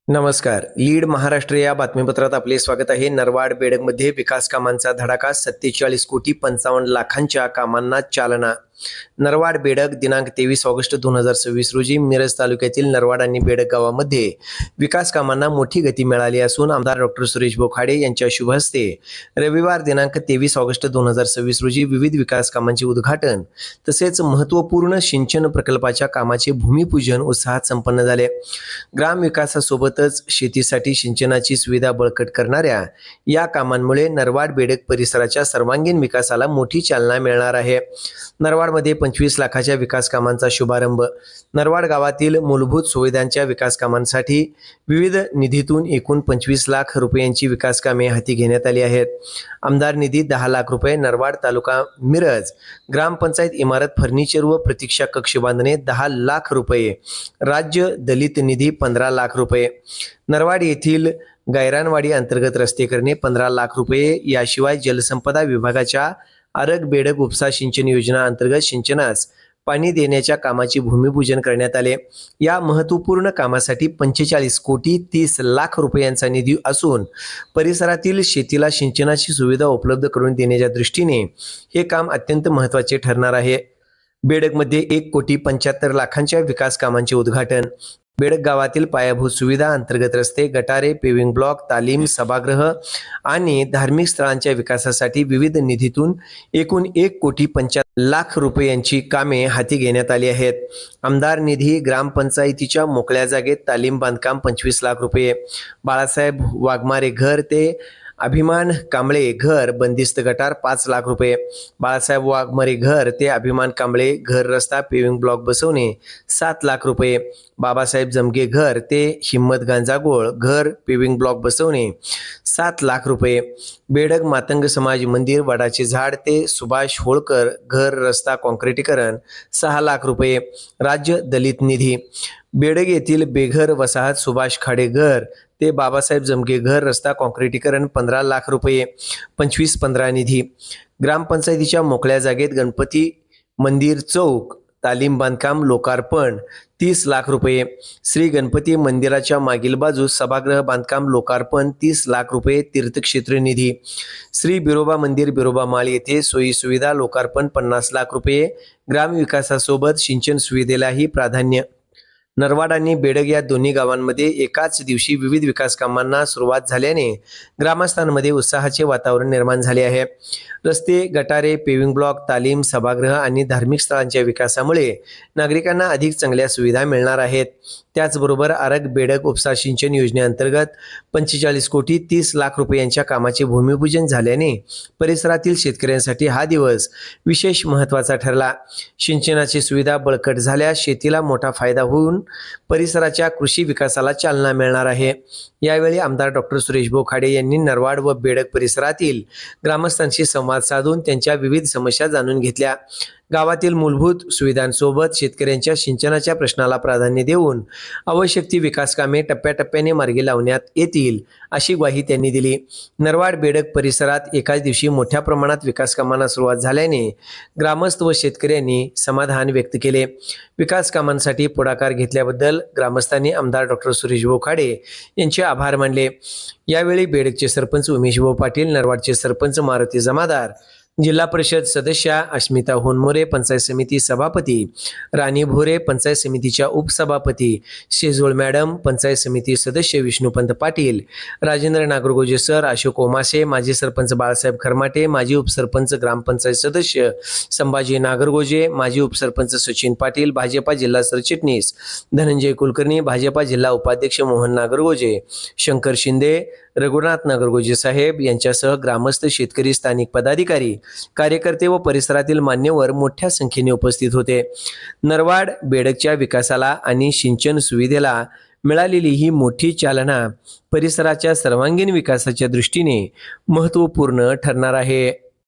नमस्कार. लीड महाराष्ट्र या बातमीपत्रात आपले स्वागत आहे. नरवाड बेडगमध्ये विकास कामांचा धडाका 47 कोटी 55 लाखांच्या कामांना चालना. नरवाड बेडग दिनांक 23 ऑगस्ट 2026 रोजी मिरज तालुक्यातील नरवाड आणि बेडग गावामध्ये विकास कामांना मोठी गती मिळाली असून आमदार डॉक्टर सुरेश बोखाडे यांच्या शुभ हस्ते रविवार दिनांक 23 ऑगस्ट 2026 रोजी विविध विकास कामांचे उद्घाटन तसेच महत्त्वपूर्ण सिंचन प्रकल्पाच्या कामाचे भूमिपूजन उत्साहात संपन्न झाले. ग्रामविकासासोबतच शेतीसाठी सिंचनाची सुविधा बळकट करणाऱ्या या कामांमुळे नरवाड बेडग परिसराच्या सर्वांगीण विकासाला मोठी चालना मिळणार आहे. नरवाडमध्ये 25 लाखाच्या विकास कामांचा शुभारंभ. नरवाड गावातील मूलभूत सुविधांच्या विकास कामांसाठी विविध निधीतून एकूण 25 लाख रुपयांची विकास कामे हाती घेण्यात आली आहेत. आमदार निधी 10 लाख रुपये, नरवाड तालुका मिरज ग्रामपंचायत इमारत फर्निचर व प्रतीक्षा कक्ष बांधणे 10 लाख रुपये, राज्य दलित निधी 15 लाख रुपये, नरवाड येथील गायरानवाडी अंतर्गत रस्ते करणे 15 लाख रुपये, याशिवाय जलसंपदा विभागाच्या आरग बेडग उपसा सिंचन योजना अंतर्गत सिंचनास पाणी देण्याच्या कामाचे भूमिपूजन करण्यात आले. या महत्त्वपूर्ण कामासाठी 45 कोटी 30 लाख रुपयांचा निधी असून परिसरातील शेतीला सिंचनाची सुविधा उपलब्ध करून देण्याच्या दृष्टीने हे काम अत्यंत महत्त्वाचे ठरणार आहे. बेडगमध्ये 1 कोटी 75 लाखांच्या विकास कामांचे उद्घाटन. बेडग गावातील पायाभूत सुविधा अंतर्गत रस्ते, गटारे, पेविंग ब्लॉक, तालीम, सभागृह आणि धार्मिक स्थळांच्या विकासासाठी विविध निधीतून एकूण 1 कोटी 75 लाख रुपयांची कामे हाती घेण्यात आली आहेत. आमदार निधी ग्रामपंचायतीच्या मोकळ्या जागेत तालीम बांधकाम 25 लाख रुपये, बाळासाहेब वाघमारे घर ते अभिमान कांबळे घर बंदिस्त गटार 5 लाख रुपये, बाळासाहेब वाघमारे घर ते अभिमान कांबळे घर रस्ता पेविंग ब्लॉक बसवणे 7 लाख रुपये, बाबासाहेब जमगे घर ते हिम्मत गांजागोळ घर पेविंग ब्लॉक बसवणे 7 लाख रुपये, बेडग मातंग समाज मंदिर वडाचे झाड ते सुभाष होळकर घर रस्ता काँक्रिटीकरण 6 लाख रुपये, राज्य दलित निधी. बेडग येथील बेघर वसाहत सुभाष खाडे घर ते बाबासाहेब जमगे घर रस्ता काँक्रिटीकरण 15 लाख रुपये 25-15 निधी. ग्रामपंचायतीच्या मोकळ्या जागेत गणपती मंदिर चौक तालीम बांधकाम लोकार्पण 30 लाख रुपये, श्री गणपती मंदिराच्या मागील बाजूस सभागृह बांधकाम लोकार्पण 30 लाख रुपये तीर्थक्षेत्र निधी. श्री बिरोबा मंदिर बिरोबा माळ येथे सोयी सुविधा लोकार्पण 50 लाख रुपये. ग्रामविकासासोबत सिंचन सुविधेलाही प्राधान्य. नरवाड आणि बेडग या दोन्ही गावांमध्ये एकाच दिवशी विविध विकास कामांना सुरुवात झाल्याने ग्रामस्थांमध्ये उत्साहाचे वातावरण निर्माण झाले आहे. रस्ते, गटारे, पेविंग ब्लॉक, तालीम, सभागृह आणि धार्मिक स्थळांच्या विकासामुळे नागरिकांना अधिक चांगल्या सुविधा मिळणार आहेत. त्याचबरोबर आरग बेडग उपसा सिंचन योजनेअंतर्गत 45 कोटी 30 लाख रुपयांच्या कामाचे भूमिपूजन झाल्याने परिसरातील शेतकऱ्यांसाठी हा दिवस विशेष महत्त्वाचा ठरला. सिंचनाची सुविधा बळकट झाल्यास शेतीला मोठा फायदा होऊन परिसराच्या कृषी विकासाला चालना मिळणार आहे. यावेळी आमदार डॉक्टर सुरेश बोखाडे यांनी नरवाड व बेडग परिसरातील ग्रामस्थांशी संवाद साधून त्यांच्या विविध समस्या जाणून घेतल्या. गावातील मूलभूत सुविधांसोबत शेतकऱ्यांच्या सिंचनाच्या प्रश्नाला प्राधान्य देऊन आवश्यक ती विकास कामे टप्प्याटप्प्याने मार्गी लावण्यात येतील अशी ग्वाही त्यांनी दिली. नरवाड बेडग परिसरात एकाच दिवशी मोठ्या प्रमाणात विकास कामांना सुरुवात झाल्याने ग्रामस्थ व शेतकऱ्यांनी समाधान व्यक्त केले. विकास कामांसाठी पुढाकार घेतल्याबद्दल ग्रामस्थांनी आमदार डॉक्टर सुरेश बोखाडे यांचे आभार मानले. यावेळी बेडगचे सरपंच उमेश पाटील, नरवाडचे सरपंच मारुती जमादार, जिल्हा परिषद सदस्या अस्मिता होनमोरे, पंचायत समिती सभापती राणी भोरे, पंचायत समितीच्या उपसभापती शेजोळ मॅडम, पंचायत समिती सदस्य विष्णुपंत पाटील, राजेंद्र नागरगोजे सर, अशोक ओमासे, माजी सरपंच बाळासाहेब खरमाटे, माजी उपसरपंच ग्रामपंचायत सदस्य संभाजी नागरगोजे, माजी उपसरपंच सचिन पाटील, भाजपा जिल्हा सरचिटणीस धनंजय कुलकर्णी, भाजपा जिल्हा उपाध्यक्ष मोहन नागरगोजे, शंकर शिंदे, रघुनाथ नागरगोजे साहेब यांच्यासह ग्रामस्थ, शेतकरी, स्थानिक पदाधिकारी, कार्यकर्ते व परिसरातील मान्यवर मोठ्या संख्येने उपस्थित होते. नरवाड बेडगच्या विकासाला आणि सिंचन सुविधेला मिळालेली ही मोठी चालना परिसराच्या सर्वांगीण विकासाच्या दृष्टीने महत्त्वपूर्ण ठरणार आहे.